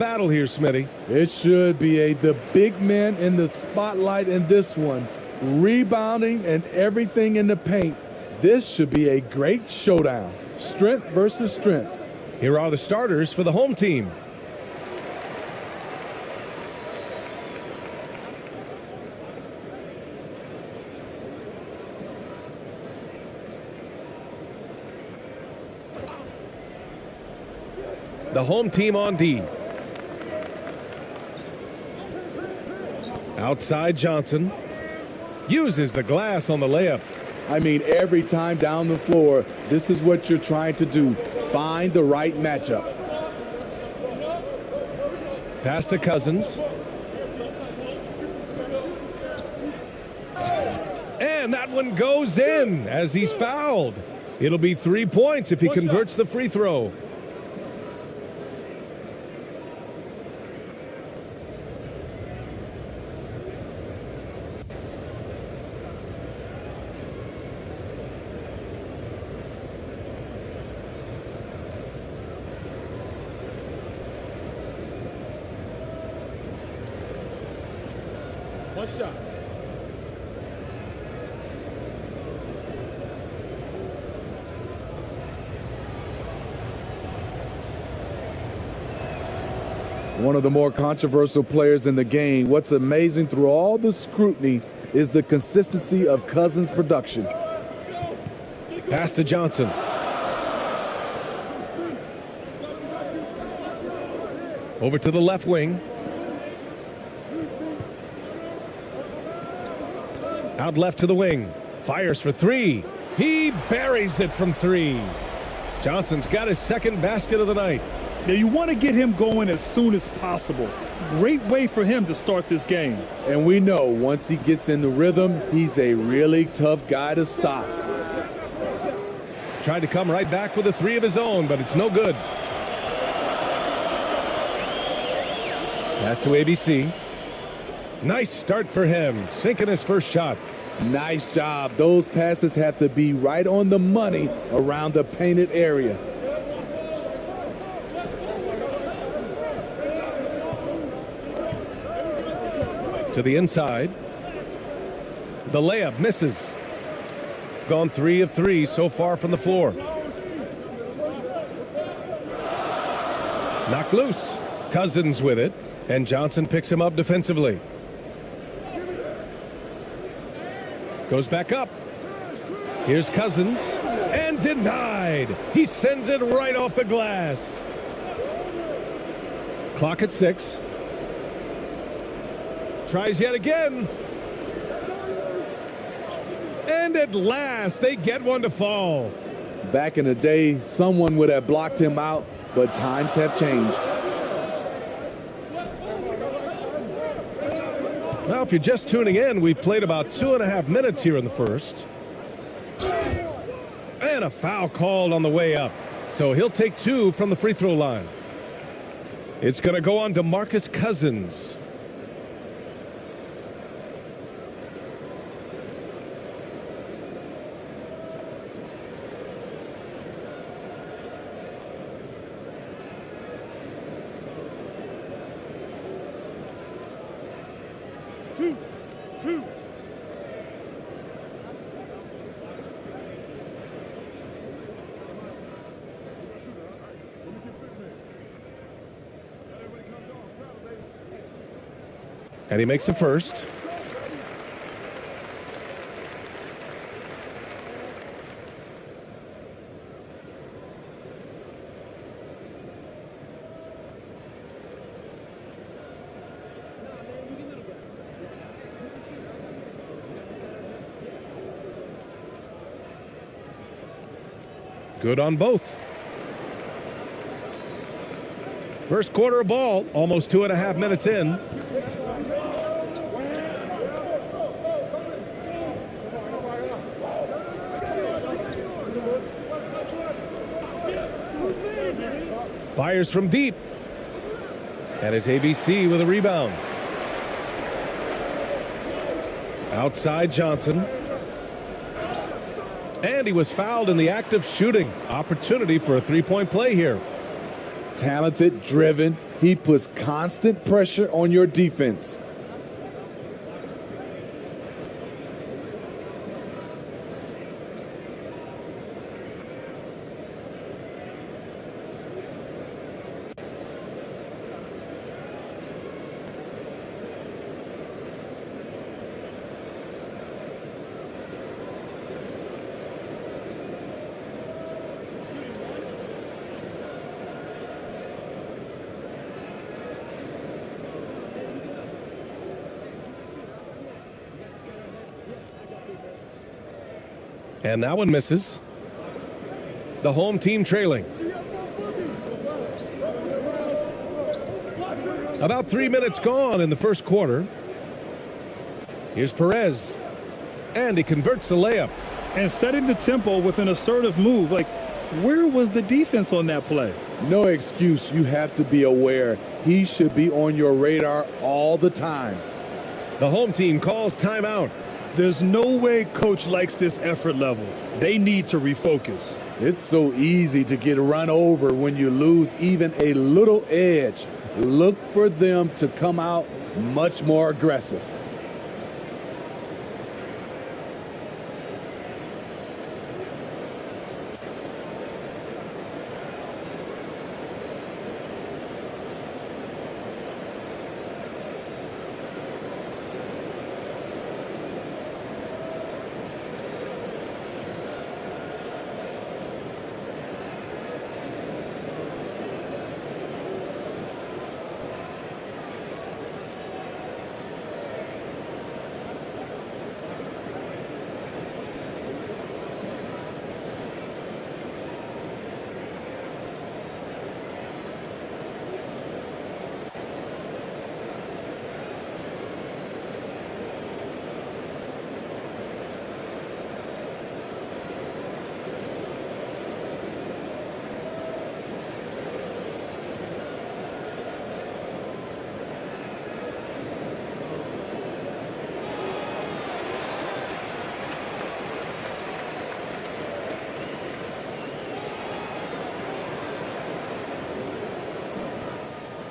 battle here, Smitty. It should be the big man in the spotlight in this one. Rebounding and everything in the paint. This should be a great showdown. Strength versus strength. Here are the starters for the home team. The home team on D. Outside Johnson. Uses the glass on the layup. I mean, every time down the floor, this is what you're trying to do. Find the right matchup. Pass to Cousins. And that one goes in as he's fouled. It'll be 3 points if he converts the free throw. One shot. One of the more controversial players in the game. What's amazing through all the scrutiny is the consistency of Cousins' production. Pass to Johnson. Over to the left wing. Out left to the wing. Fires for three. He buries it from three. Johnson's got his second basket of the night. Now you want to get him going as soon as possible. Great way for him to start this game. And we know once he gets in the rhythm, he's a really tough guy to stop. Tried to come right back with a three of his own, but it's no good. Pass to ABC. Nice start for him, sinking his first shot. Nice job. Those passes have to be right on the money around the painted area. To the inside. The layup misses. Gone 3 of 3 so far from the floor. Knocked loose. Cousins with it, and Johnson picks him up defensively. Goes back up. Here's Cousins, and denied. He sends it right off the glass. Clock at 6. Tries yet again. And at last, they get one to fall. Back in the day, someone would have blocked him out, but times have changed. Well, if you're just tuning in, we've played about 2.5 minutes here in the first. And a foul called on the way up. So he'll take 2 from the free throw line. It's going to go on to Marcus Cousins. Two. And he makes the first. Good on both. First quarter of ball, almost 2.5 minutes in. Fires from deep. And it's ABC with a rebound. Outside Johnson. And he was fouled in the act of shooting. Opportunity for a three-point play here. Talented, driven, He puts constant pressure on your defense. And that one misses. The home team trailing. About 3 minutes gone in the first quarter. Here's Perez. And he converts the layup. And setting the tempo with an assertive move. Like, where was the defense on that play? No excuse. You have to be aware. He should be on your radar all the time. The home team calls timeout. There's no way coach likes this effort level. They need to refocus. It's so easy to get run over when you lose even a little edge. Look for them to come out much more aggressive.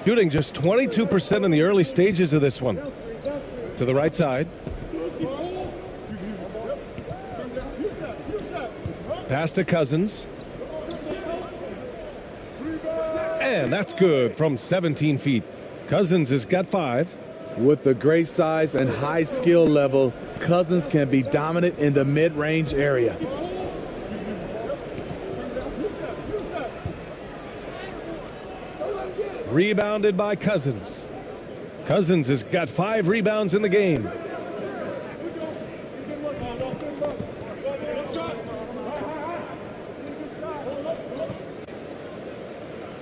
Shooting just 22% in the early stages of this one. To the right side. Pass to Cousins. And that's good from 17 feet. Cousins has got 5. With the great size and high skill level, Cousins can be dominant in the mid-range area. Rebounded by Cousins. Cousins has got 5 rebounds in the game.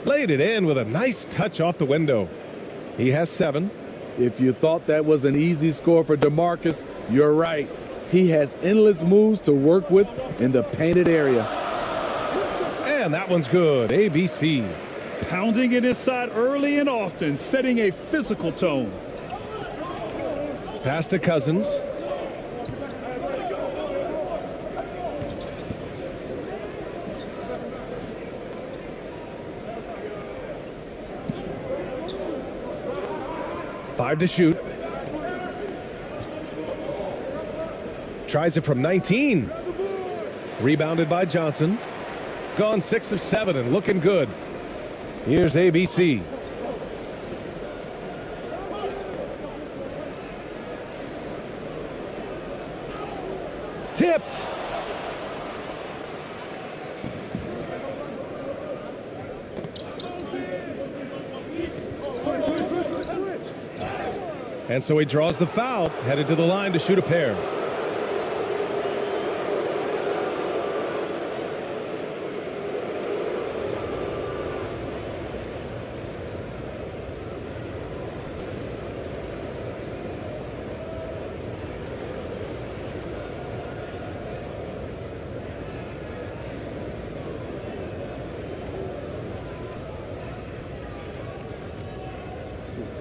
Laid it in with a nice touch off the window. He has 7. If you thought that was an easy score for DeMarcus, you're right. He has endless moves to work with in the painted area. And that one's good. ABC. Pounding it inside early and often, setting a physical tone. Pass to Cousins. Five to shoot. Tries it from 19. Rebounded by Johnson. Gone 6 of 7 and looking good. Here's ABC. Tipped. And so he draws the foul, headed to the line to shoot a pair.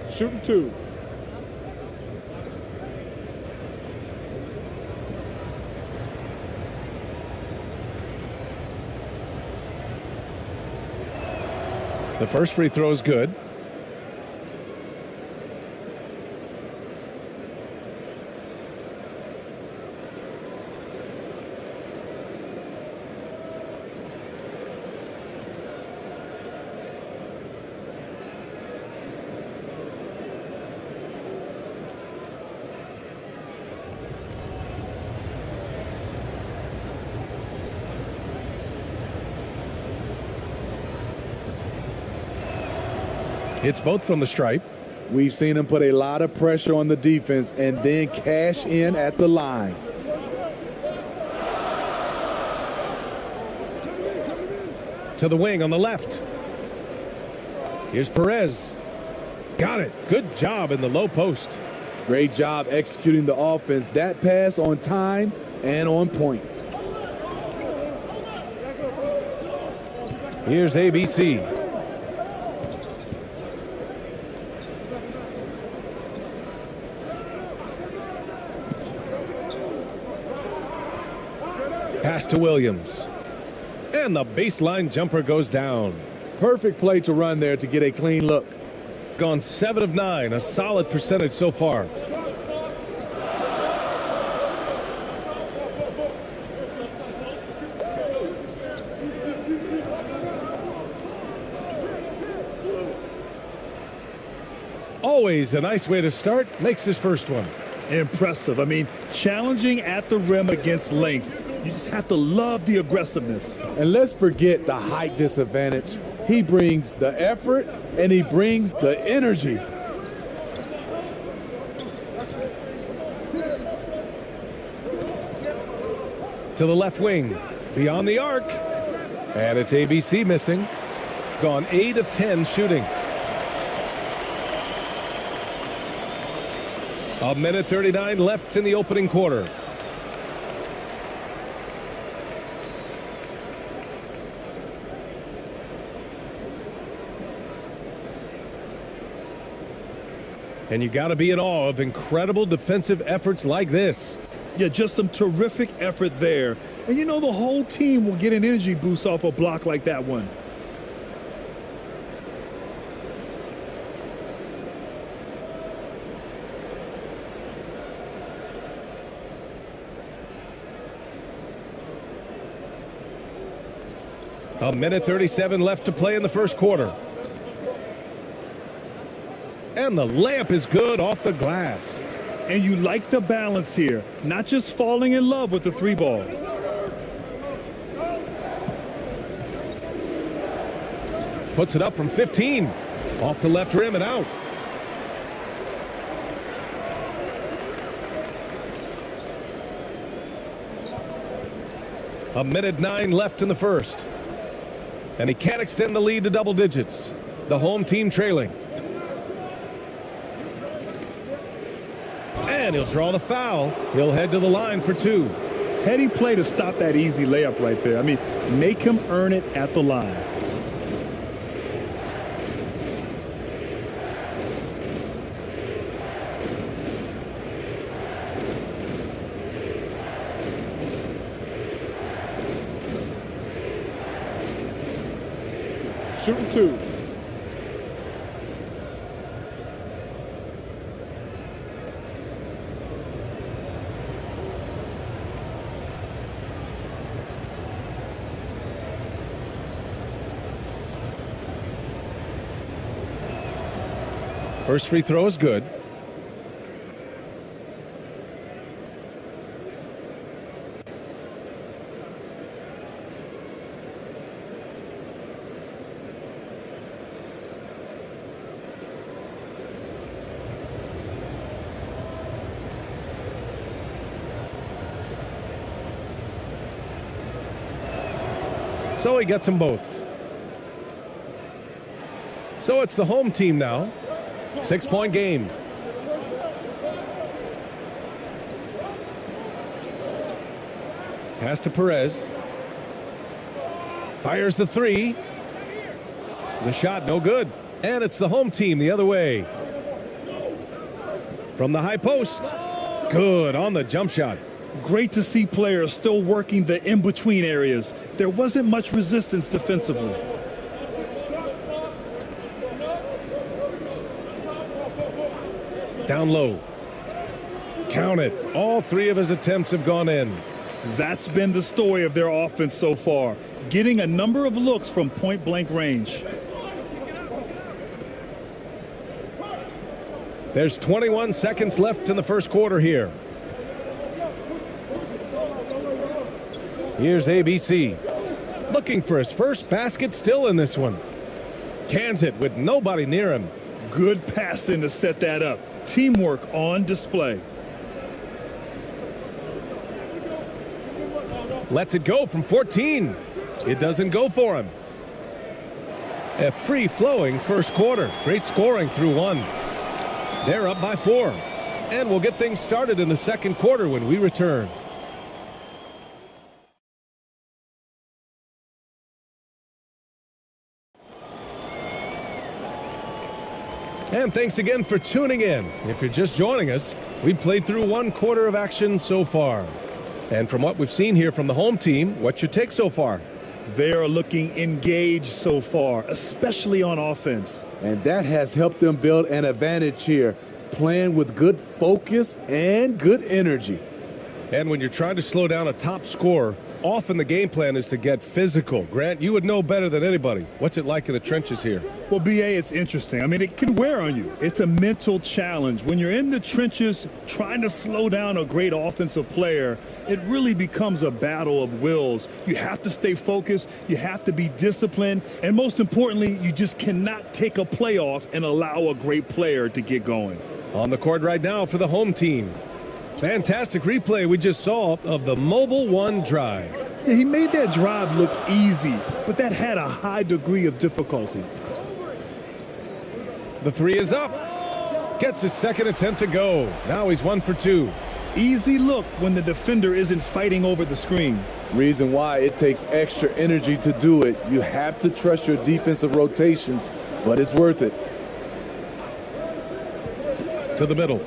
Shooting 2. The first free throw is good. Hits both from the stripe. We've seen him put a lot of pressure on the defense and then cash in at the line. To the wing on the left. Here's Perez. Got it. Good job in the low post. Great job executing the offense. That pass on time and on point. Here's ABC. Pass to Williams. And the baseline jumper goes down. Perfect play to run there to get a clean look. Gone 7 of 9, a solid percentage so far. Always a nice way to start. Makes his first one. Impressive. I mean, challenging at the rim against length. You just have to love the aggressiveness. And let's forget the height disadvantage. He brings the effort and he brings the energy. To the left wing. Beyond the arc. And it's ABC missing. Gone 8 of 10 shooting. A minute 39 left in the opening quarter. And you got to be in awe of incredible defensive efforts like this. Yeah, just some terrific effort there. And you know the whole team will get an energy boost off a block like that one. A minute 37 left to play in the first quarter. And the layup is good off the glass. And you like the balance here, not just falling in love with the three ball. Puts it up from 15. Off the left rim and out. A minute 9 left in the first. And he can't extend the lead to double digits. The home team trailing. And he'll draw the foul. He'll head to the line for 2. Heady play to stop that easy layup right there. I mean, make him earn it at the line. Shooting 2. First free throw is good. So he gets them both. So it's the home team now. 6-point game. Pass to Perez. Fires the 3. The shot no good. And it's the home team the other way. From the high post. Good on the jump shot. Great to see players still working the in-between areas. There wasn't much resistance defensively. Down low. Count it. All 3 of his attempts have gone in. That's been the story of their offense so far, getting a number of looks from point-blank range. There's 21 seconds left in the first quarter here. Here's ABC. Looking for his first basket still in this one. Cans it with nobody near him. Good passing to set that up. Teamwork on display. Lets it go from 14. It doesn't go for him. A free-flowing first quarter. Great scoring through one. They're up by 4. And we'll get things started in the second quarter when we return. And thanks again for tuning in. If you're just joining us, we've played through one quarter of action so far. And from what we've seen here from the home team, what's your take so far? They are looking engaged so far, especially on offense. And that has helped them build an advantage here, playing with good focus and good energy. And when you're trying to slow down a top scorer, often the game plan is to get physical. Grant, you would know better than anybody. What's it like in the trenches here? Well, BA, it's interesting. I mean, it can wear on you. It's a mental challenge. When you're in the trenches trying to slow down a great offensive player, it really becomes a battle of wills. You have to stay focused. You have to be disciplined. And most importantly, you just cannot take a play off and allow a great player to get going. On the court right now for the home team. Fantastic replay we just saw of the Mobile One drive. Yeah, he made that drive look easy, but that had a high degree of difficulty. The three is up. Gets his second attempt to go. Now he's 1 for 2. Easy look when the defender isn't fighting over the screen. Reason why it takes extra energy to do it. You have to trust your defensive rotations, but it's worth it. To the middle.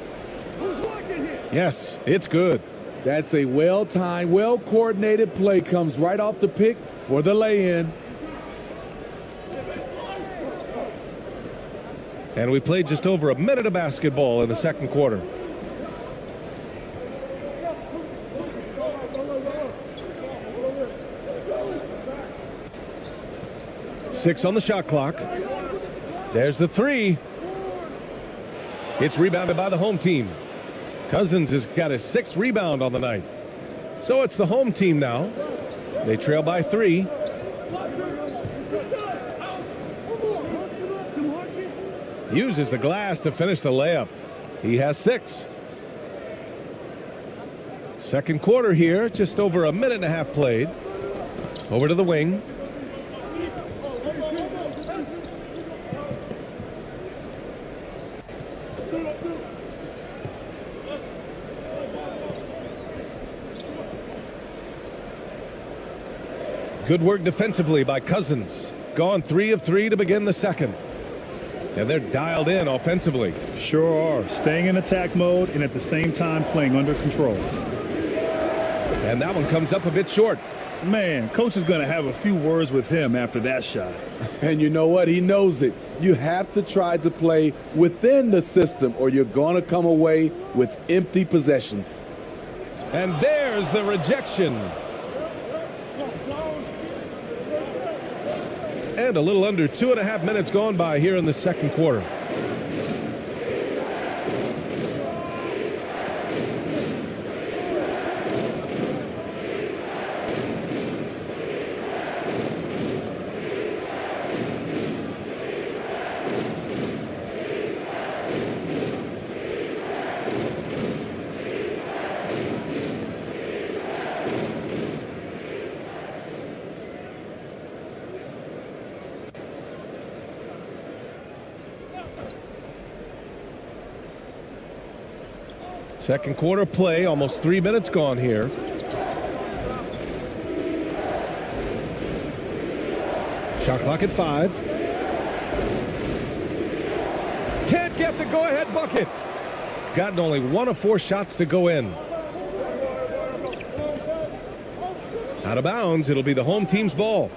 Yes, it's good. That's a well-timed, well-coordinated play. Comes right off the pick for the lay-in. And we played just over a minute of basketball in the second quarter. Six on the shot clock. There's the three. It's rebounded by the home team. Cousins has got his 6th rebound on the night. So it's the home team now. They trail by 3. Uses the glass to finish the layup. He has 6. Second quarter here, just over a minute and a half played. Over to the wing. Good work defensively by Cousins. Gone 3 of 3 to begin the second. And they're dialed in offensively. Sure are. Staying in attack mode and at the same time playing under control. And that one comes up a bit short. Man, coach is going to have a few words with him after that shot. And you know what? He knows it. You have to try to play within the system or you're going to come away with empty possessions. And there's the rejection. And a little under 2.5 minutes gone by here in the second quarter. Second quarter play, almost 3 minutes gone here. Shot clock at 5. Can't get the go-ahead bucket. Gotten only 1 of 4 shots to go in. Out of bounds, it'll be the home team's ball.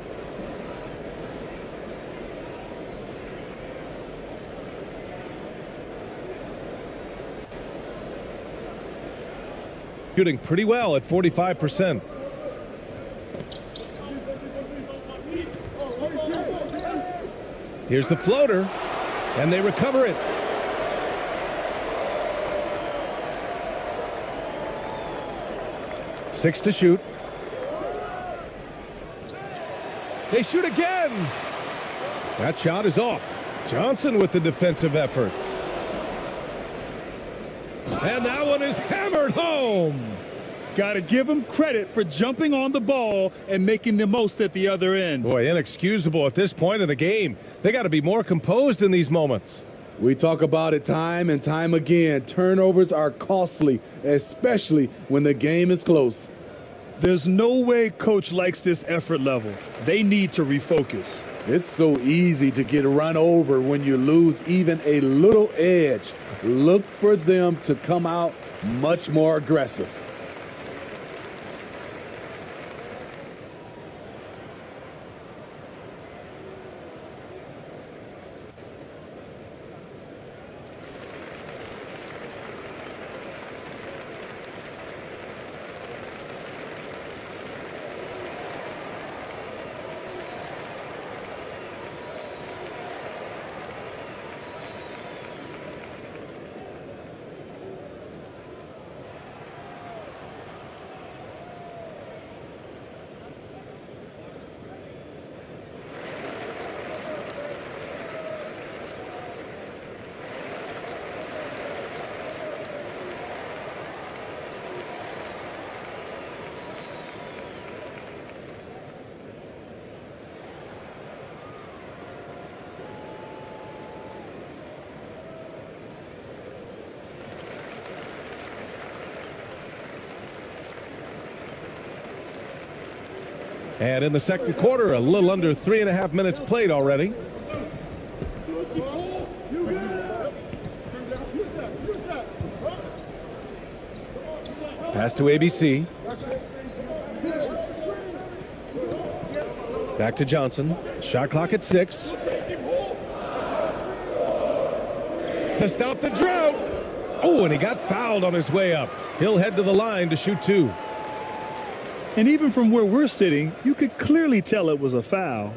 Shooting pretty well at 45%. Here's the floater, and they recover it. Six to shoot. They shoot again. That shot is off. Johnson with the defensive effort. And that one is hammered home. Got to give him credit for jumping on the ball and making the most at the other end. Boy, inexcusable at this point in the game. They got to be more composed in these moments. We talk about it time and time again. Turnovers are costly, especially when the game is close. There's no way coach likes this effort level. They need to refocus. It's so easy to get run over when you lose even a little edge. Look for them to come out much more aggressive. And in the second quarter, a little under 3.5 minutes played already. Pass to ABC. Back to Johnson. Shot clock at 6. To stop the drought. Oh, and he got fouled on his way up. He'll head to the line to shoot 2. And even from where we're sitting, you could clearly tell it was a foul.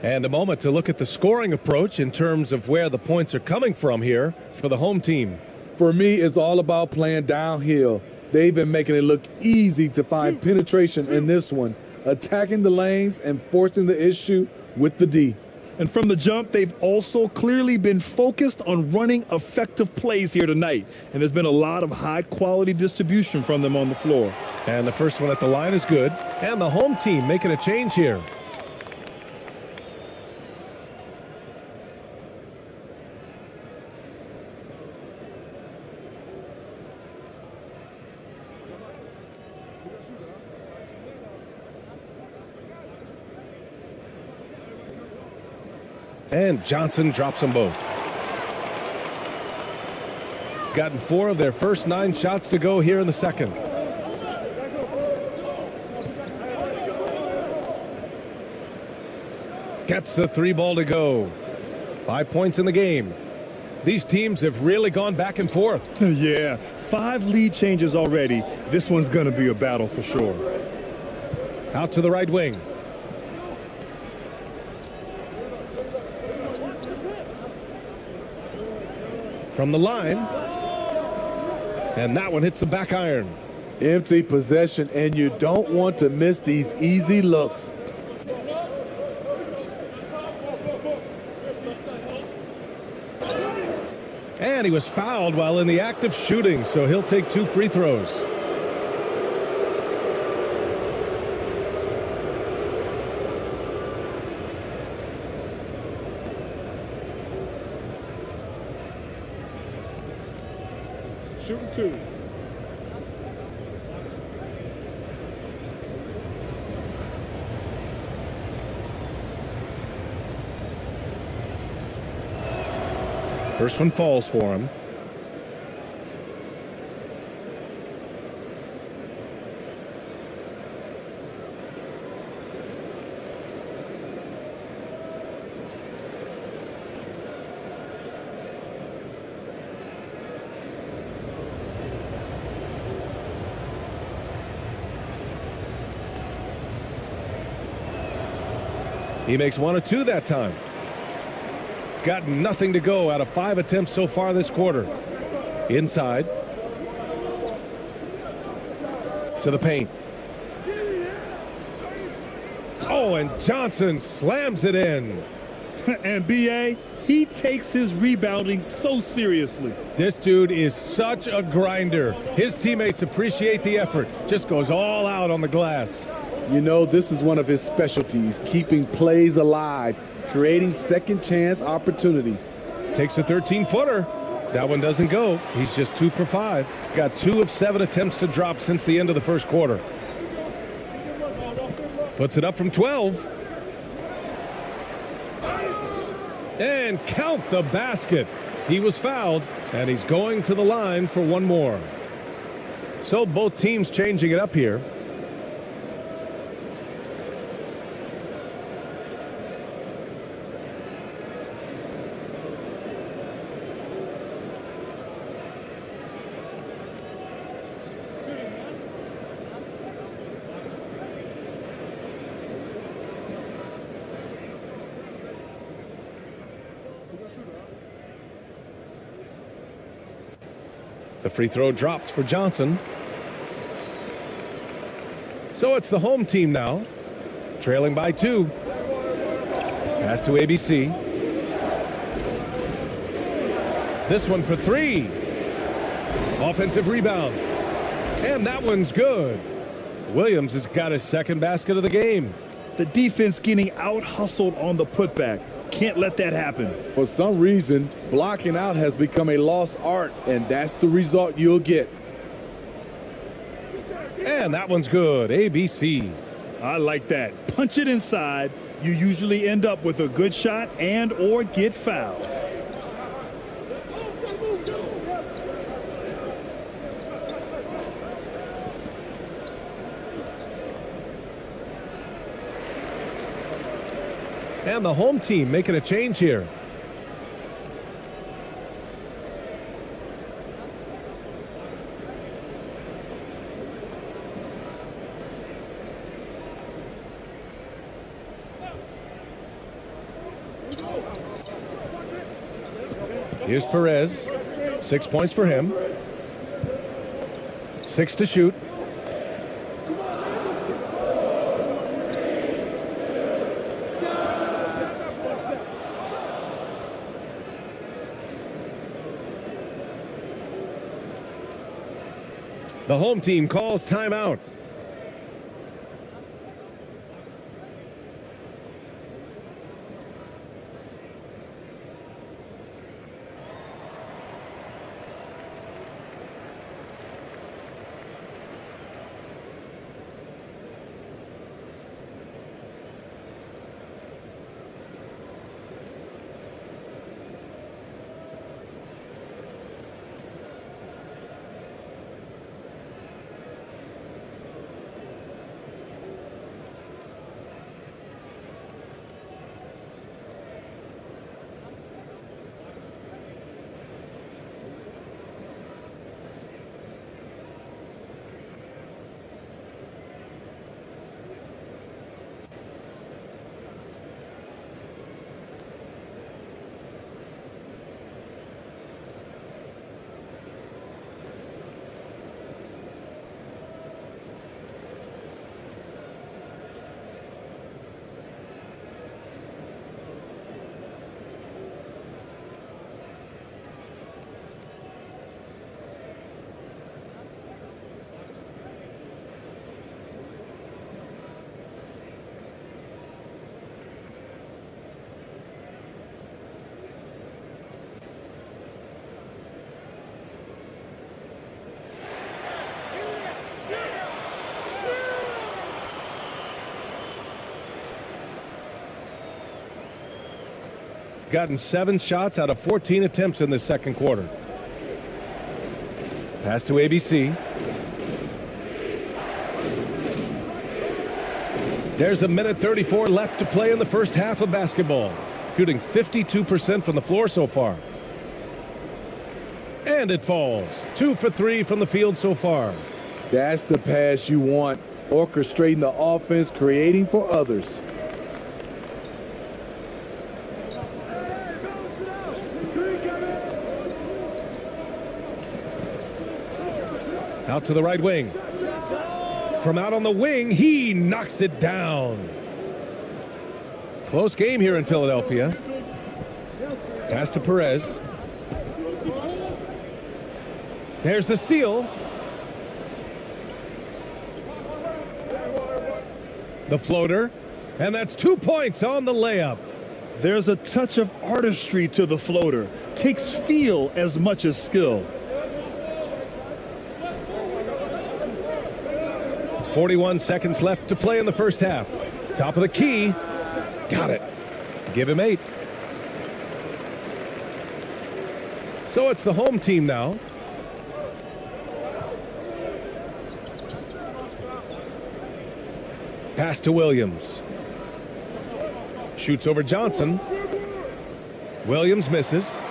And a moment to look at the scoring approach in terms of where the points are coming from here for the home team. For me, it's all about playing downhill. They've been making it look easy to find penetration in this one, attacking the lanes and forcing the issue with the D. And from the jump, they've also clearly been focused on running effective plays here tonight. And there's been a lot of high-quality distribution from them on the floor. And the first one at the line is good. And the home team making a change here. And Johnson drops them both. Gotten 4 of their first 9 shots to go here in the second. Gets the 3 ball to go. 5 points in the game. These teams have really gone back and forth. Yeah, 5 lead changes already. This one's going to be a battle for sure. Out to the right wing. From the line. And that one hits the back iron. Empty possession, and you don't want to miss these easy looks. And he was fouled while in the act of shooting, so he'll take 2 free throws. Shooting 2. First one falls for him. He makes 1 of 2 that time. Got nothing to go out of 5 attempts so far this quarter. Inside. To the paint. Oh, and Johnson slams it in. And B.A., he takes his rebounding so seriously. This dude is such a grinder. His teammates appreciate the effort. Just goes all out on the glass. You know, this is one of his specialties, keeping plays alive, creating second chance opportunities. Takes a 13-footer. That one doesn't go. He's just 2 for 5. Got 2 of 7 attempts to drop since the end of the first quarter. Puts it up from 12. And count the basket. He was fouled, and he's going to the line for one more. So both teams changing it up here. The free throw dropped for Johnson. So it's the home team now, trailing by 2. Pass to ABC. This one for 3. Offensive rebound. And that one's good. Williams has got his second basket of the game. The defense getting out-hustled on the putback. Can't let that happen. For some reason, blocking out has become a lost art, and that's the result you'll get. And that one's good. ABC. I like that. Punch it inside. You usually end up with a good shot and or get fouled. And the home team making a change here. Here's Perez. 6 points for him. 6 to shoot. The home team calls timeout. Gotten 7 shots out of 14 attempts in the second quarter. Pass to ABC. There's 1:34 left to play in the first half of basketball. Shooting 52% from the floor so far. And it falls. 2 for 3 from the field so far. That's the pass you want. Orchestrating the offense, creating for others. Out to the right wing. From out on the wing, he knocks it down. Close game here in Philadelphia. Pass to Perez. There's the steal. The floater. And that's 2 points on the layup. There's a touch of artistry to the floater. Takes feel as much as skill. 41 seconds left to play in the first half. Top of the key. Got it. Give him 8. So it's the home team now. Pass to Williams. Shoots over Johnson. Williams misses.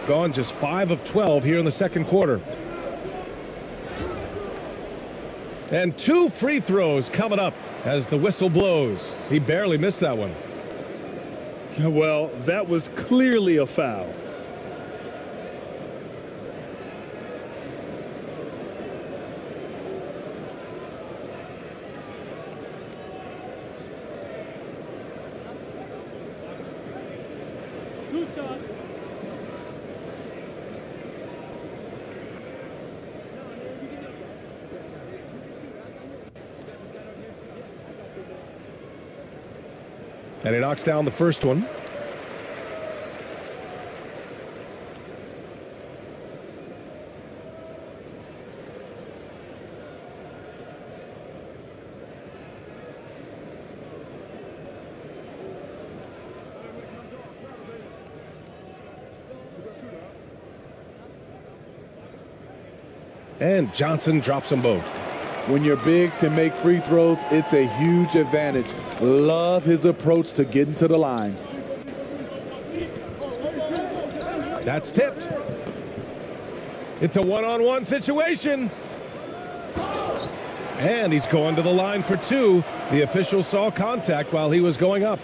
Gone just 5 of 12 here in the second quarter. And 2 free throws coming up as the whistle blows. He barely missed that one. Well, that was clearly a foul. And he knocks down the first one. And Johnson drops them both. When your bigs can make free throws, it's a huge advantage. Love his approach to getting to the line. That's tipped. It's a one-on-one situation. And he's going to the line for 2. The official saw contact while he was going up.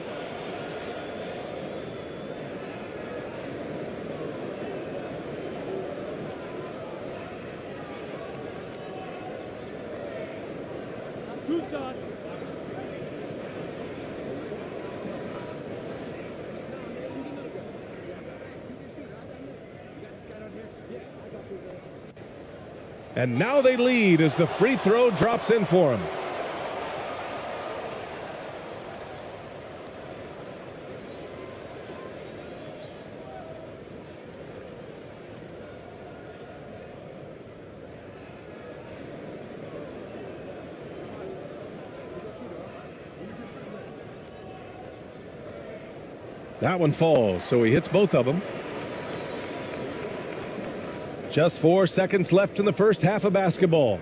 And now they lead as the free throw drops in for him. That one falls, so he hits both of them. Just 4 seconds left in the first half of basketball.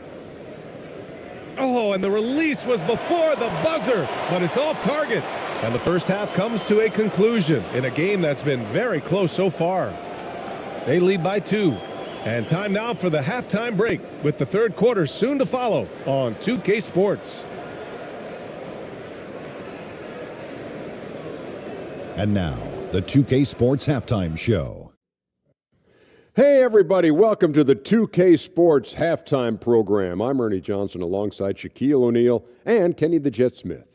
Oh, and the release was before the buzzer, but it's off target. And the first half comes to a conclusion in a game that's been very close so far. They lead by 2. And time now for the halftime break with the third quarter soon to follow on 2K Sports. And now, the 2K Sports Halftime Show. Hey everybody, welcome to the 2K Sports Halftime Program. I'm Ernie Johnson alongside Shaquille O'Neal and Kenny the Jet Smith.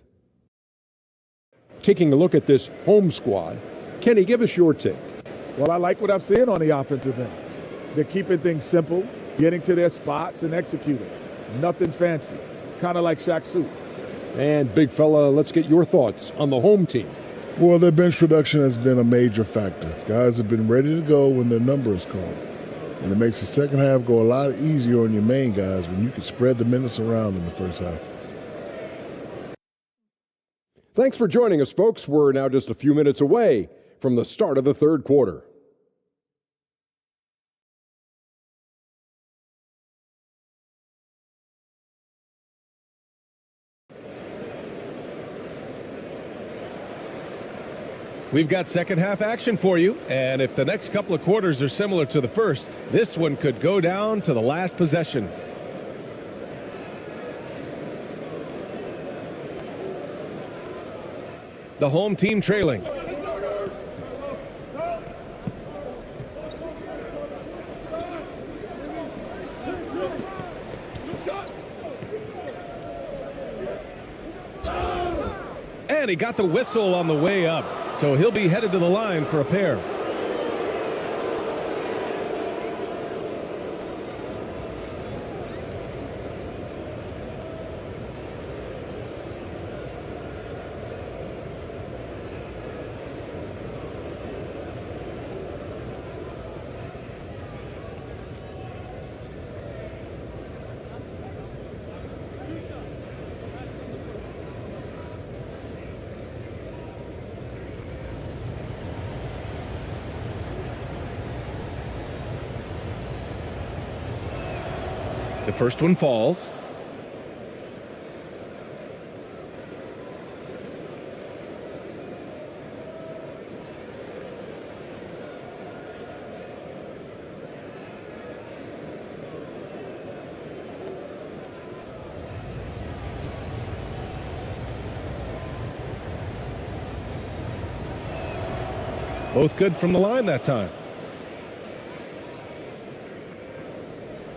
Taking a look at this home squad, Kenny, give us your take. Well, I like what I'm seeing on the offensive end. They're keeping things simple, getting to their spots and executing. Nothing fancy, kind of like Shaq suit. And big fella, let's get your thoughts on the home team. Well, their bench production has been a major factor. Guys have been ready to go when their number is called. And it makes the second half go a lot easier on your main guys when you can spread the minutes around in the first half. Thanks for joining us, folks. We're now just a few minutes away from the start of the third quarter. We've got second half action for you, and if the next couple of quarters are similar to the first, this one could go down to the last possession. The home team trailing. And and he got the whistle on the way up. So he'll be headed to the line for a pair. The first one falls. Both good from the line that time.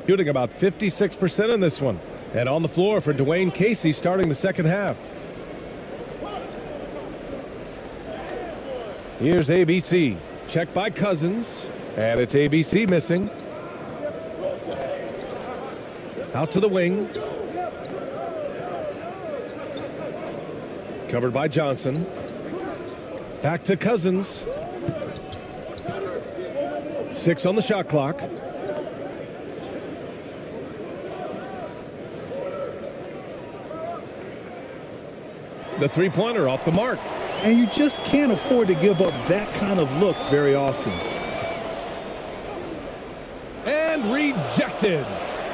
Shooting about 56% in this one. And on the floor for Dwayne Casey starting the second half. Here's ABC. Checked by Cousins. And it's ABC missing. Out to the wing. Covered by Johnson. Back to Cousins. 6 on the shot clock. The three-pointer off the mark. And you just can't afford to give up that kind of look very often. And rejected.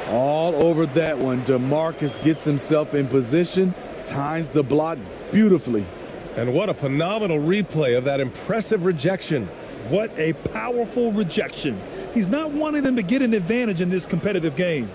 All over that one. DeMarcus gets himself in position, times the block beautifully. And what a phenomenal replay of that impressive rejection. What a powerful rejection. He's not wanting them to get an advantage in this competitive game.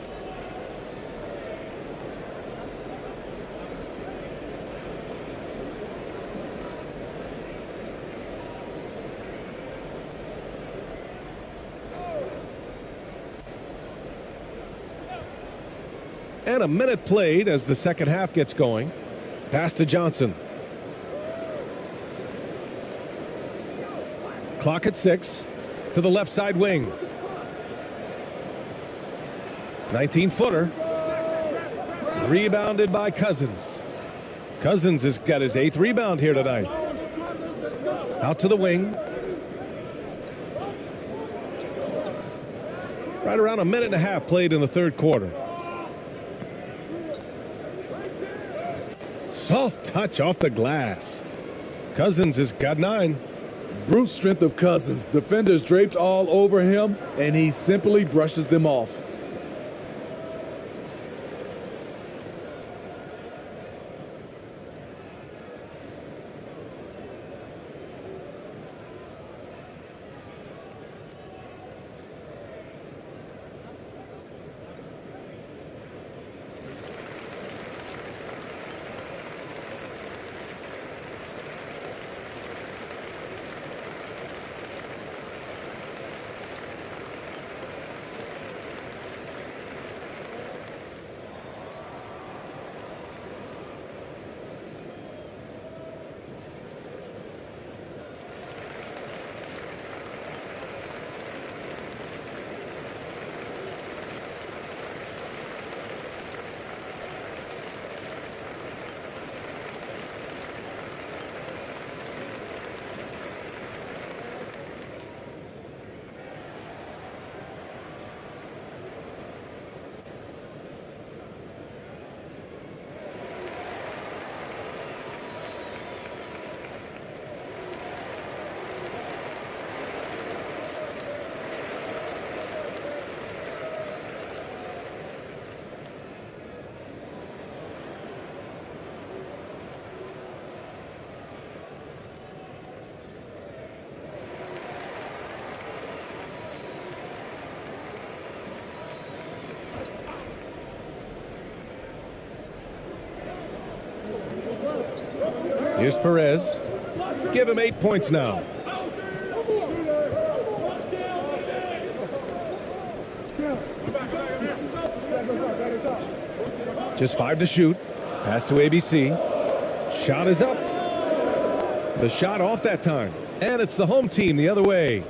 And a minute played as the second half gets going. Pass to Johnson. Clock at 6. To the left side wing. 19-footer. Rebounded by Cousins. Cousins has got his 8th rebound here tonight. Out to the wing. Right around a minute and a half played in the third quarter. Soft touch off the glass. Cousins has got 9. Brute strength of Cousins. Defenders draped all over him, and he simply brushes them off. Here's Perez. Give him 8 points now. Just 5 to shoot. Pass to ABC. Shot is up. The shot off that time. And it's the home team the other way.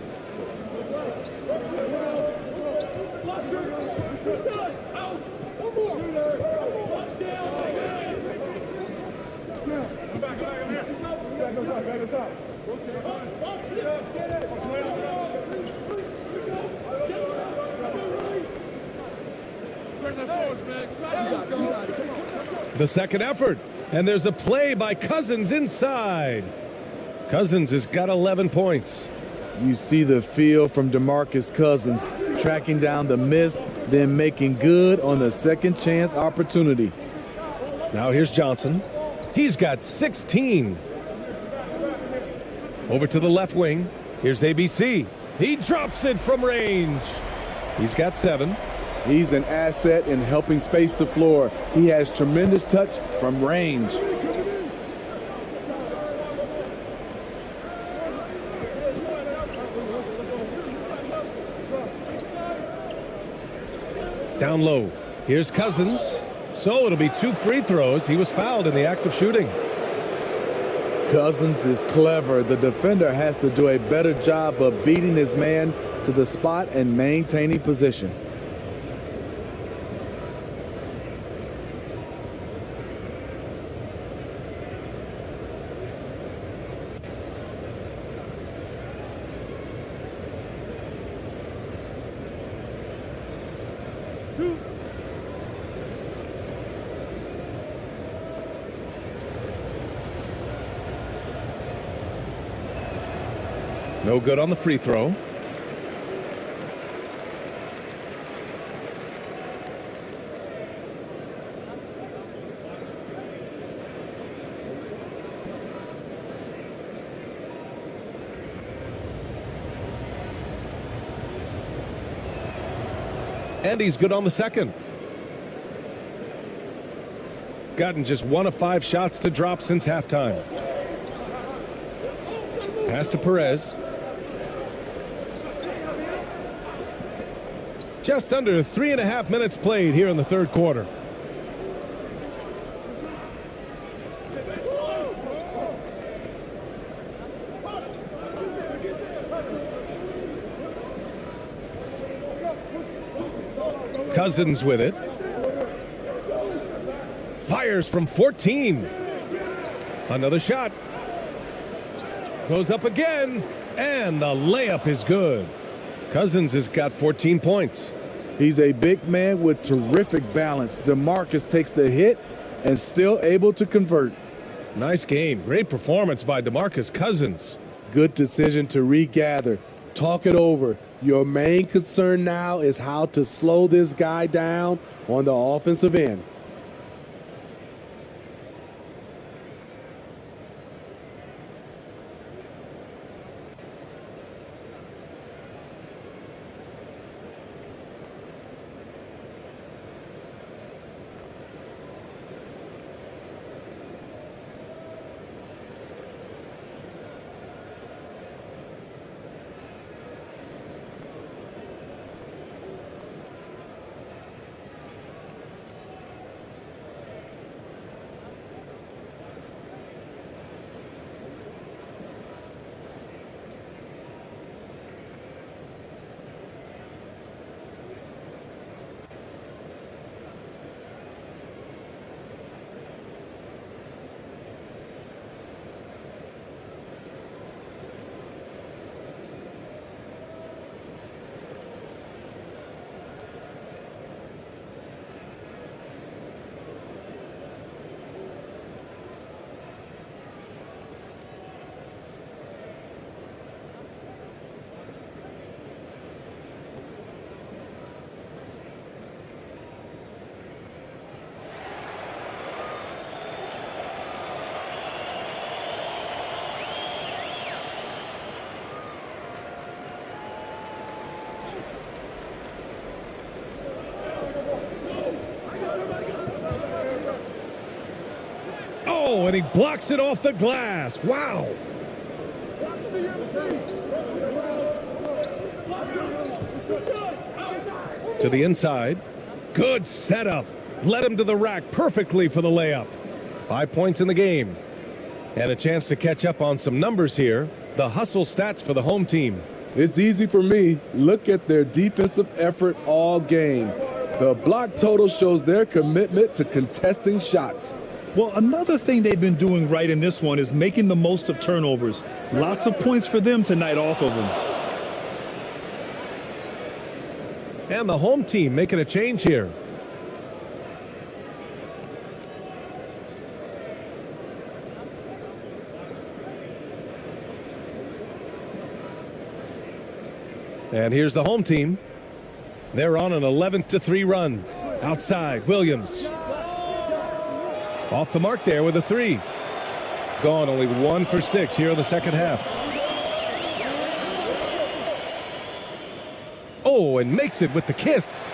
The second effort. And there's a play by Cousins inside. Cousins has got 11 points. You see the feel from DeMarcus Cousins, tracking down the miss, then making good on the second chance opportunity. Now here's Johnson. He's got 16. Over to the left wing. Here's ABC. He drops it from range. He's got 7. He's an asset in helping space the floor. He has tremendous touch from range. Down low. Here's Cousins. So it'll be 2 free throws. He was fouled in the act of shooting. Cousins is clever. The defender has to do a better job of beating his man to the spot and maintaining position. No good on the free throw. And he's good on the second. Gotten just 1 of 5 shots to drop since halftime. Pass to Perez. Just under 3.5 minutes played here in the third quarter. Cousins with it. Fires from 14. Another shot. Goes up again. And the layup is good. Cousins has got 14 points. He's a big man with terrific balance. DeMarcus takes the hit and still able to convert. Nice game. Great performance by DeMarcus Cousins. Good decision to regather. Talk it over. Your main concern now is how to slow this guy down on the offensive end. Oh, and he blocks it off the glass. Wow. To the inside. Good setup. Led him to the rack perfectly for the layup. 5 points in the game. And a chance to catch up on some numbers here. The hustle stats for the home team. It's easy for me. Look at their defensive effort all game. The block total shows their commitment to contesting shots. Well, another thing they've been doing right in this one is making the most of turnovers. Lots of points for them tonight off of them. And the home team making a change here. And here's the home team. They're on an 11-3 run. Outside, Williams. Off the mark there with a three. Gone only 1 for 6 here in the second half. Oh, and makes it with the kiss.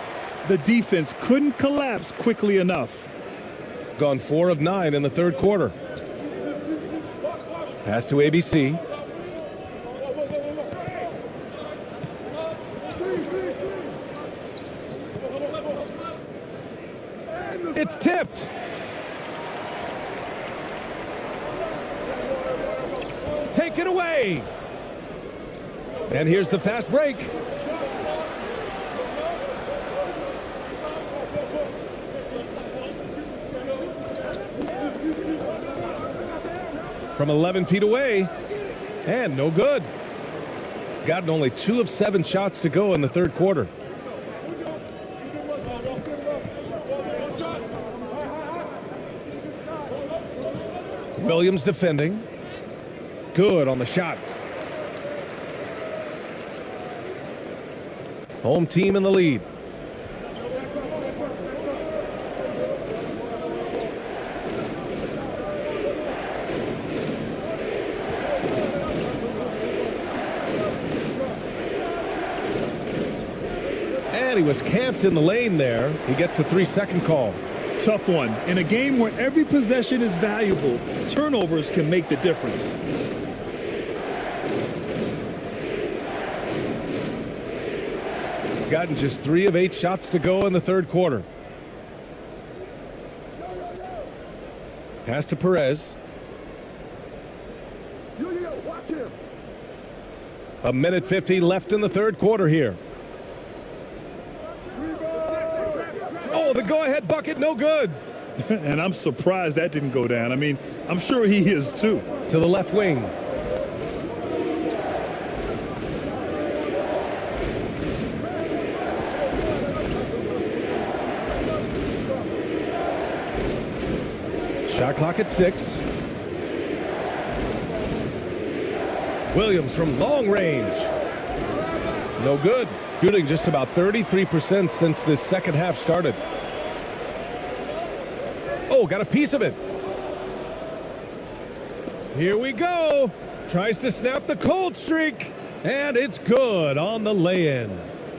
The defense couldn't collapse quickly enough. Gone 4 of 9 in the third quarter. Pass to ABC. It's tipped. Taken away. And here's the fast break. From 11 feet away. And no good. Gotten only 2 of 7 shots to go in the third quarter. Williams defending. Good on the shot. Home team in the lead. And he was camped in the lane there. He gets a 3-second call. Tough one. In a game where every possession is valuable, turnovers can make the difference. Gotten just 3 of 8 shots to go in the third quarter. Pass to Perez. A minute 50 left in the third quarter here. Oh, the go-ahead bucket, no good. And I'm surprised that didn't go down. I mean, I'm sure he is too. To the left wing. Shot clock at 6. Williams from long range. No good. Shooting just about 33% since this second half started. Oh, got a piece of it. Here we go. Tries to snap the cold streak. And it's good on the lay-in.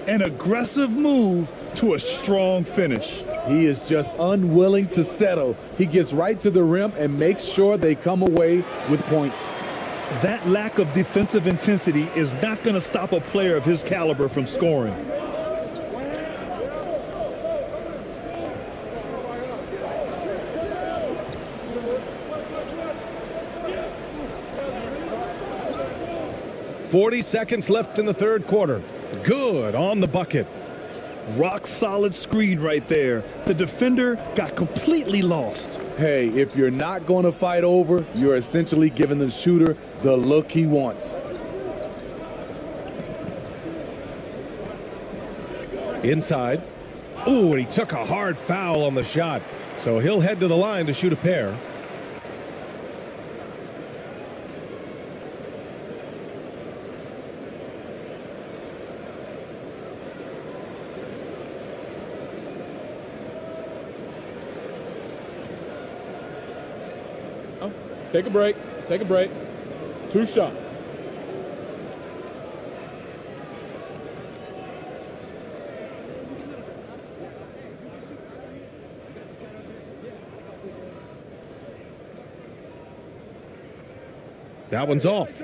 An aggressive move to a strong finish. He is just unwilling to settle. He gets right to the rim and makes sure they come away with points. That lack of defensive intensity is not going to stop a player of his caliber from scoring. .40 seconds left in the third quarter. Good on the bucket. Rock solid screen right there. The defender got completely lost. Hey, if you're not going to fight over, you're essentially giving the shooter the look he wants. Inside. Ooh, and he took a hard foul on the shot. So he'll head to the line to shoot a pair. Take a break. Take a break. 2 shots. That one's off.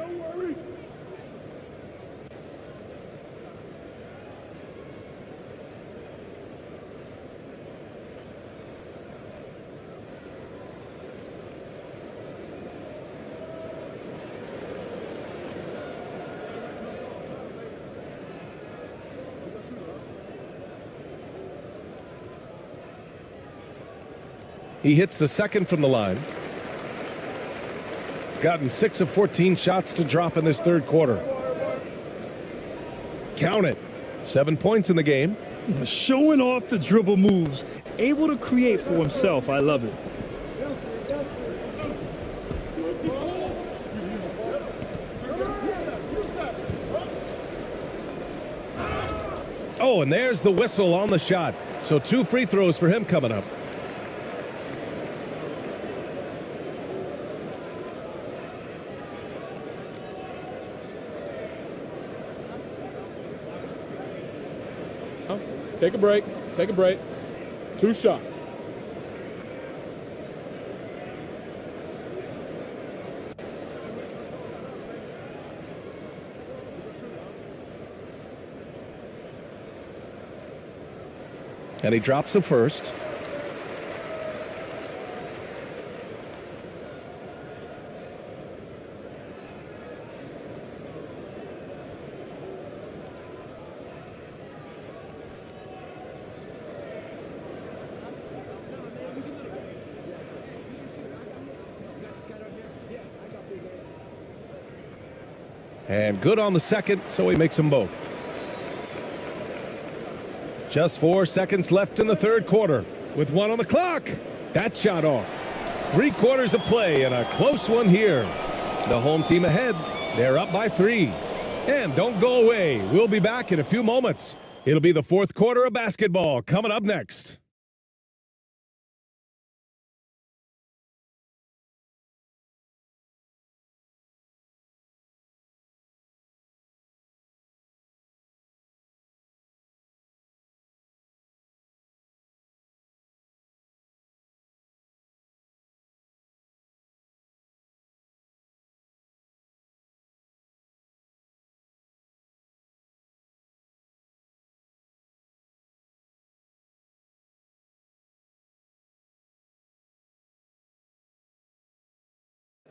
He hits the second from the line. Gotten 6 of 14 shots to drop in this third quarter. Count it. 7 points in the game. Showing off the dribble moves, able to create for himself. I love it. Oh, and there's the whistle on the shot. So 2 free throws for him coming up. Take a break. Take a break. 2 shots. And he drops the first. And good on the second, so he makes them both. Just 4 seconds left in the third quarter. With 1 on the clock. That shot off. 3 quarters of play and a close one here. The home team ahead. They're up by 3. And don't go away. We'll be back in a few moments. It'll be the fourth quarter of basketball coming up next.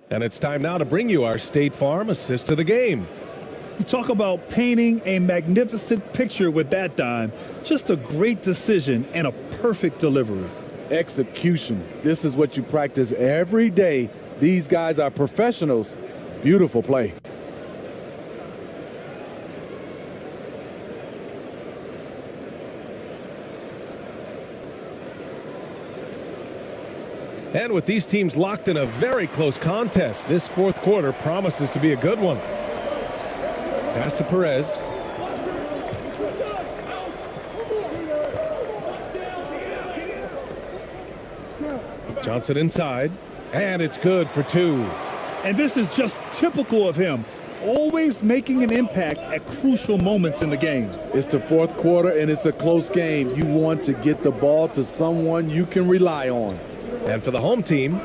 And it's time now to bring you our State Farm assist of the game. You talk about painting a magnificent picture with that dime. Just a great decision and a perfect delivery. Execution. This is what you practice every day. These guys are professionals. Beautiful play. And with these teams locked in a very close contest, this fourth quarter promises to be a good one. Pass to Perez. Johnson inside, and it's good for 2. And this is just typical of him, always making an impact at crucial moments in the game. It's the fourth quarter, and it's a close game. You want to get the ball to someone you can rely on. And for the home team,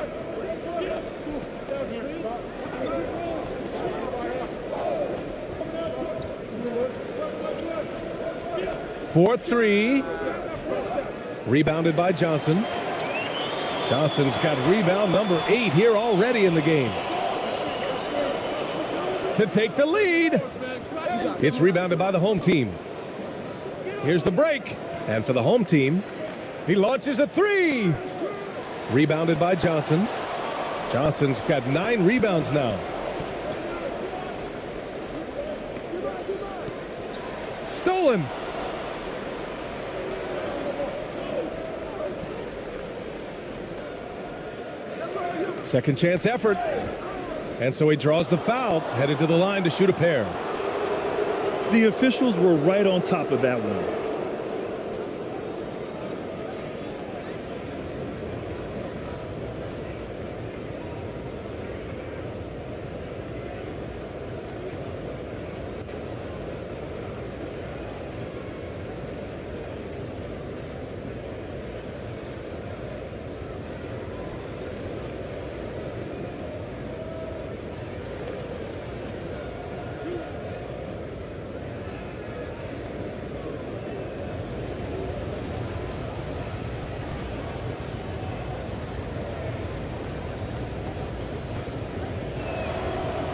for 3. Rebounded by Johnson. Johnson's got rebound number 8 here already in the game. To take the lead. It's rebounded by the home team. Here's the break. And for the home team, he launches a 3. Rebounded by Johnson. Johnson's got 9 rebounds now. Stolen. Second chance effort. And so he draws the foul, headed to the line to shoot a pair. The officials were right on top of that one.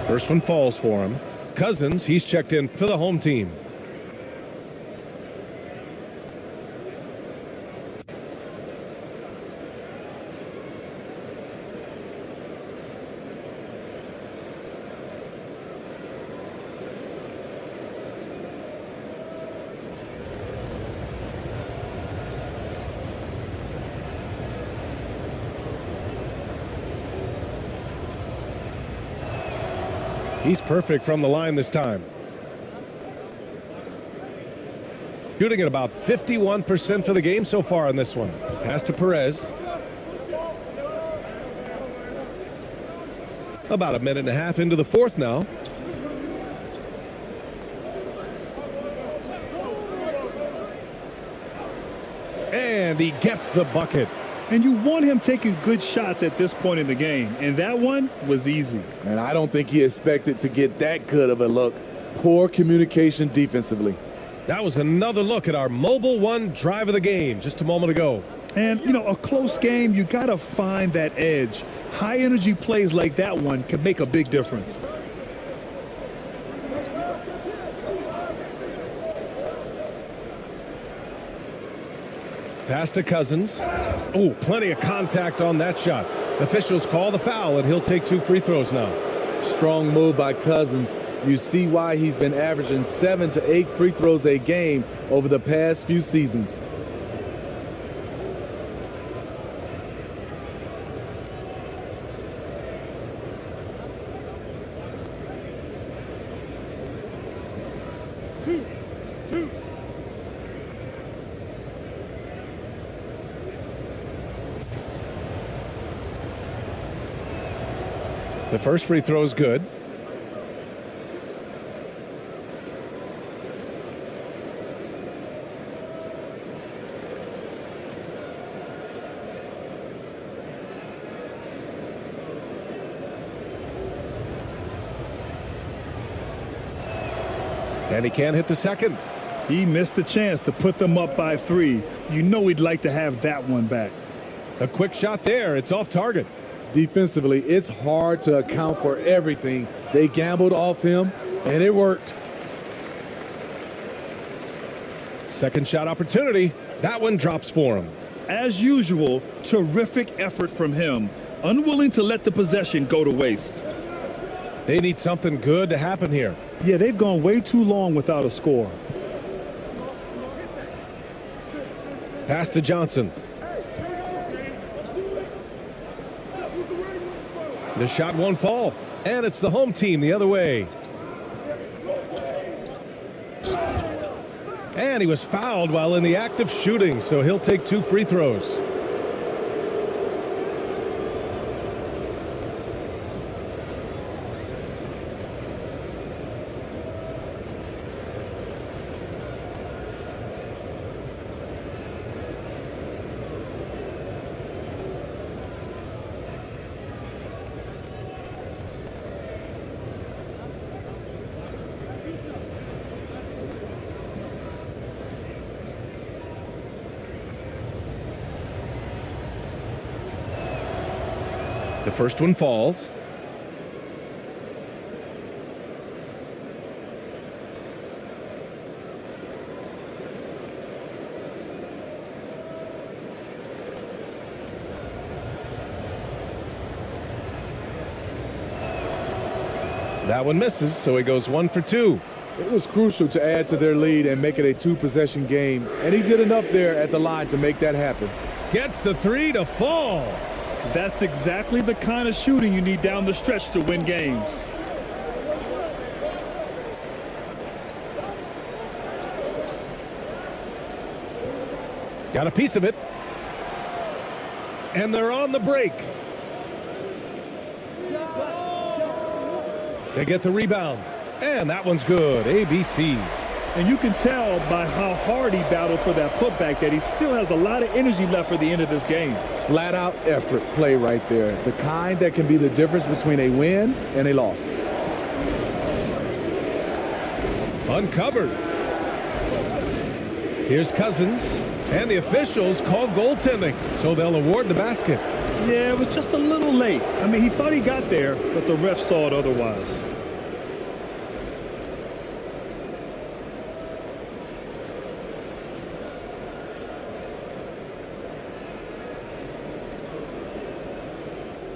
First one falls for him. Cousins, he's checked in for the home team. He's perfect from the line this time. Shooting at about 51% for the game so far on this one. Pass to Perez. About a minute and a half into the fourth now. And he gets the bucket. And you want him taking good shots at this point in the game. And that one was easy. And I don't think he expected to get that good of a look. Poor communication defensively. That was another look at our mobile one drive of the game just a moment ago. And, you know, a close game, you got to find that edge. High energy plays like that one can make a big difference. Pass to Cousins. Oh, plenty of contact on that shot. Officials call the foul, and he'll take 2 free throws now. Strong move by Cousins. You see why he's been averaging 7 to 8 free throws a game over the past few seasons. The first free throw is good. And he can't hit the second. He missed the chance to put them up by 3. You know he'd like to have that one back. A quick shot there. It's off target. Defensively, it's hard to account for everything. They gambled off him, and it worked. Second shot opportunity. That one drops for him. As usual, terrific effort from him. Unwilling to let the possession go to waste. They need something good to happen here. Yeah, they've gone way too long without a score. Pass to Johnson. The shot won't fall, and it's the home team the other way. And he was fouled while in the act of shooting, so he'll take 2 free throws. The first one falls. That one misses, so he goes 1 for 2. It was crucial to add to their lead and make it a 2-possession game, and he did enough there at the line to make that happen. Gets the 3 to fall. That's exactly the kind of shooting you need down the stretch to win games. Got a piece of it. And they're on the break. They get the rebound. And that one's good. ABC. And you can tell by how hard he battled for that putback that he still has a lot of energy left for the end of this game. Flat-out effort play right there. The kind that can be the difference between a win and a loss. Uncovered. Here's Cousins. And the officials call goaltending, so they'll award the basket. Yeah, it was just a little late. I mean, he thought he got there, but the ref saw it otherwise.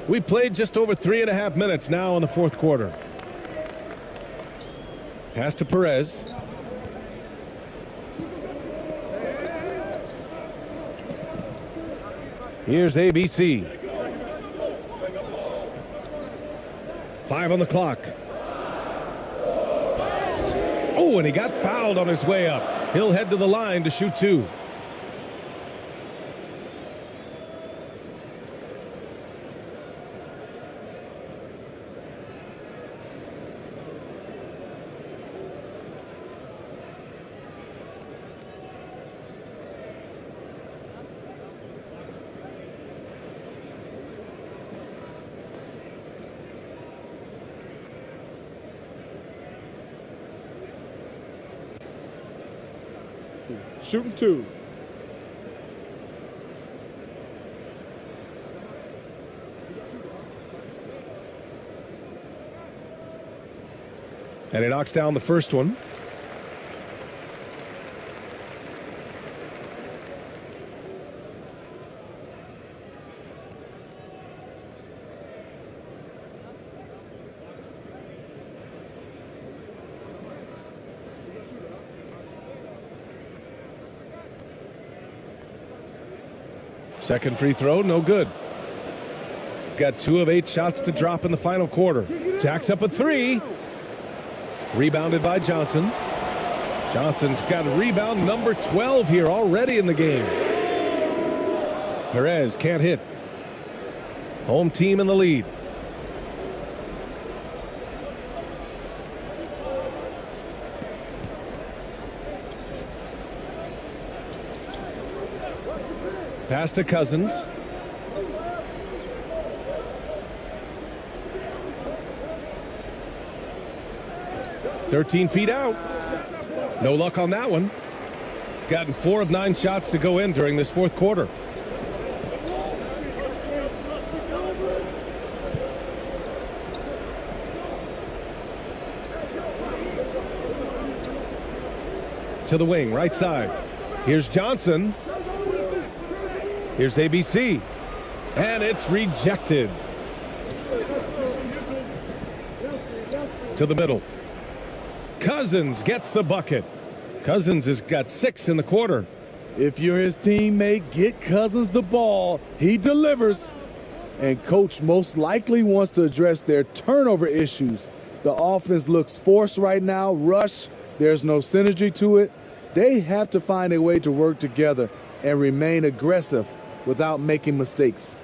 We played just over 3.5 minutes now in the fourth quarter. Pass to Perez. Here's ABC. 5 on the clock. Oh, and he got fouled on his way up. He'll head to the line to shoot 2. Shooting 2. And he knocks down the first one. Second free throw, no good. Got 2 of 8 shots to drop in the final quarter. Jacks up a 3. Rebounded by Johnson. Johnson's got rebound number 12 here already in the game. Perez can't hit. Home team in the lead. Pass to Cousins. "13 feet out." No luck on that one. Gotten 4 of 9 shots to go in during this fourth quarter. To the wing, right side. Here's Johnson. Here's ABC. And it's rejected. To the middle. Cousins gets the bucket. Cousins has got 6 in the quarter. If you're his teammate, get Cousins the ball. He delivers. And coach most likely wants to address their turnover issues. The offense looks forced right now, rush. There's no synergy to it. They have to find a way to work together and remain aggressive without making mistakes.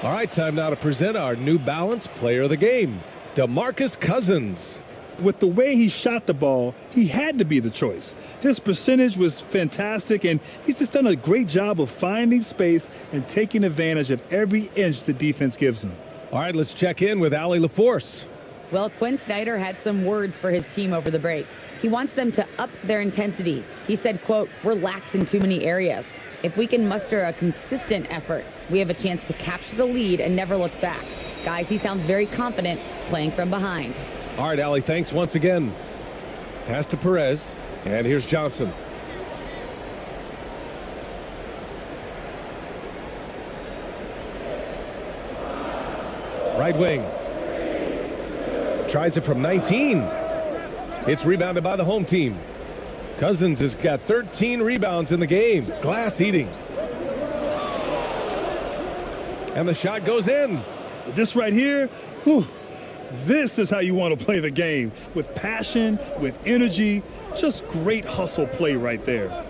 All right, time now to present our New Balance Player of the Game, DeMarcus Cousins. With the way he shot the ball, he had to be the choice. His percentage was fantastic, and he's just done a great job of finding space and taking advantage of every inch the defense gives him. All right, let's check in with Allie LaForce. Well, Quinn Snyder had some words for his team over the break. He wants them to up their intensity. He said, quote, "We're lax in too many areas. If we can muster a consistent effort, we have a chance to capture the lead and never look back." Guys, he sounds very confident playing from behind. All right, Allie, thanks once again. Pass to Perez, and here's Johnson. Right wing. Tries it from 19. It's rebounded by the home team. Cousins has got 13 rebounds in the game. Glass eating. And the shot goes in. This right here, whew, this is how you want to play the game, with passion, with energy. Just great hustle play right there.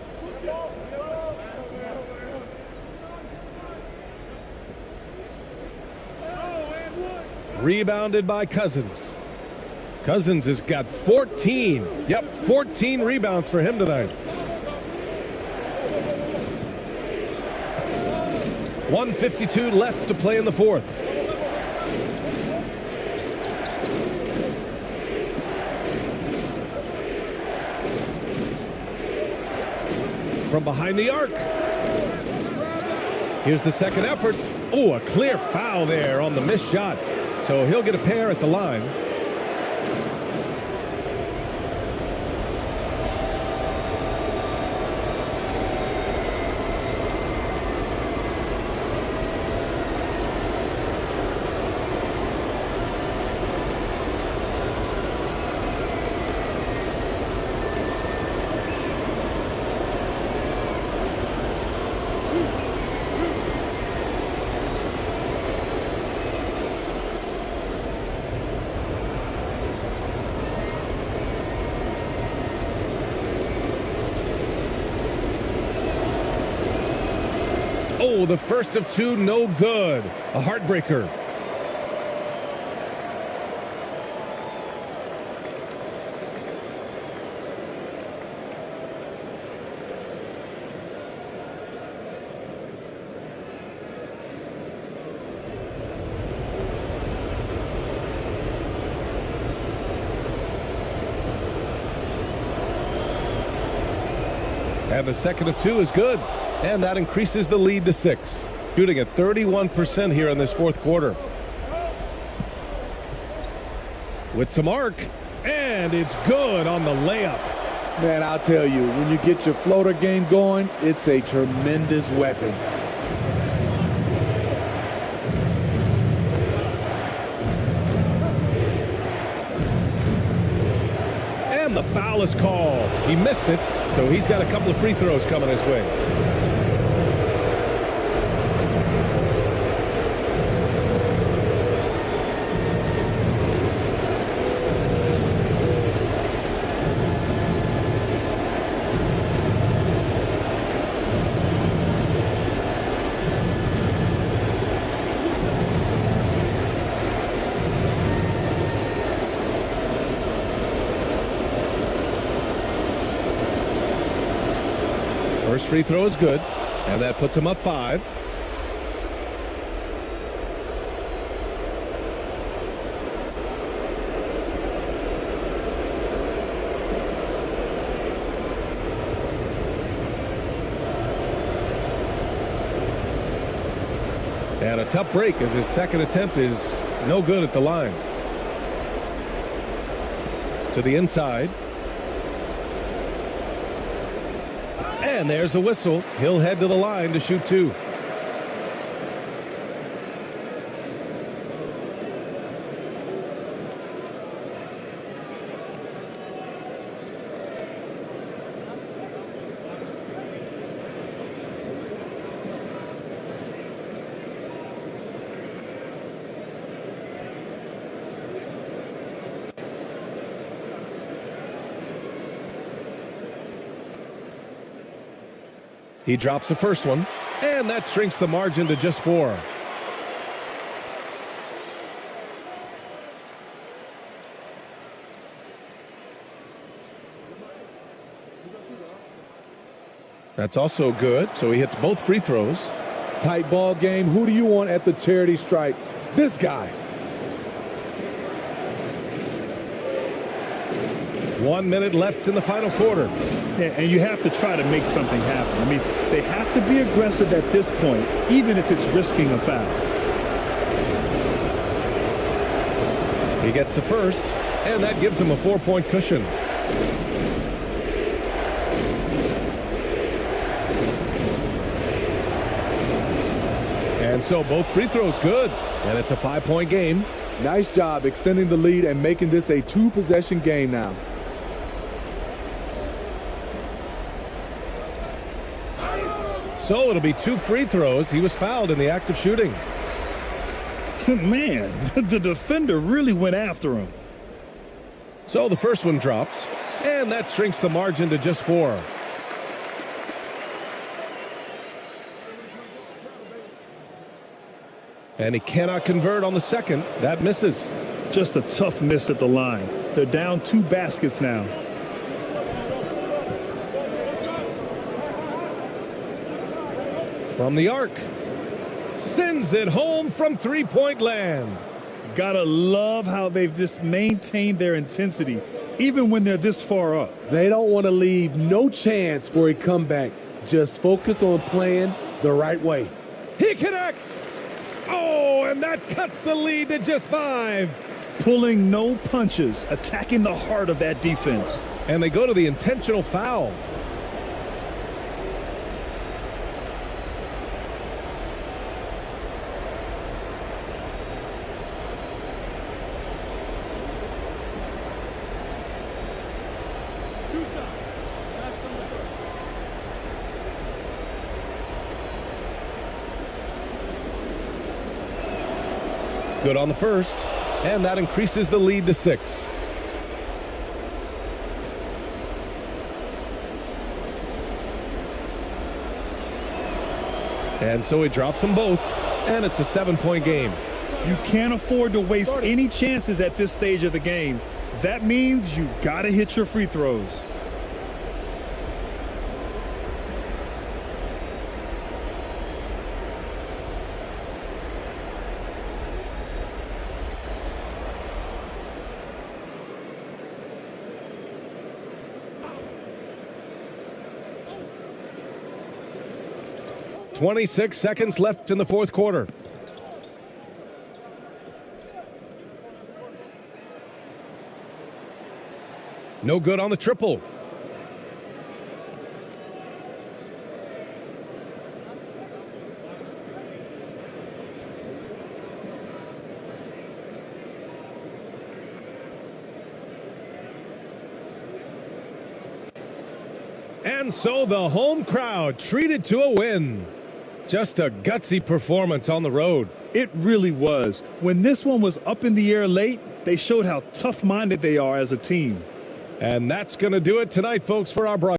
Rebounded by Cousins. Cousins has got 14. Yep, 14 rebounds for him tonight. 1:52 left to play in the fourth. From behind the arc. Here's the second effort. Oh, a clear foul there on the missed shot. So he'll get a pair at the line. Oh, the first of two, no good. A heartbreaker. And the second of two is good. And that increases the lead to 6. Shooting at 31% here in this fourth quarter. With some arc. And it's good on the layup. Man, I'll tell you, when you get your floater game going, it's a tremendous weapon. And the foul is called. He missed it, so he's got a couple of free throws coming his way. First free throw is good, and that puts him up 5. And a tough break as his second attempt is no good at the line. To the inside. And there's a whistle. He'll head to the line to shoot 2. He drops the first one, and that shrinks the margin to just 4. That's also good, so he hits both free throws. Tight ball game. Who do you want at the charity stripe? This guy. 1 minute left in the final quarter. Yeah, and you have to try to make something happen. I mean, they have to be aggressive at this point, even if it's risking a foul. He gets the first, and that gives him a 4-point cushion. And so both free throws good, and it's a 5-point game. Nice job extending the lead and making this a 2-possession game now. So it'll be 2 free throws. He was fouled in the act of shooting. Man, the defender really went after him. So the first one drops, and that shrinks the margin to just 4. And he cannot convert on the second. That misses. Just a tough miss at the line. They're down 2 baskets now. From the arc. Sends it home from three-point land. Gotta love how they've just maintained their intensity, even when they're this far up. They don't want to leave no chance for a comeback. Just focus on playing the right way. He connects. Oh, and that cuts the lead to just 5. Pulling no punches, attacking the heart of that defense. And they go to the intentional foul. Good on the first, and that increases the lead to 6. And so he drops them both, and it's a 7-point game. You can't afford to waste any chances at this stage of the game. That means you gotta hit your free throws. .26 seconds left in the fourth quarter. No good on the triple. And so the home crowd treated to a win. Just a gutsy performance on the road. It really was. When this one was up in the air late, they showed how tough-minded they are as a team. And that's going to do it tonight, folks, for our broadcast.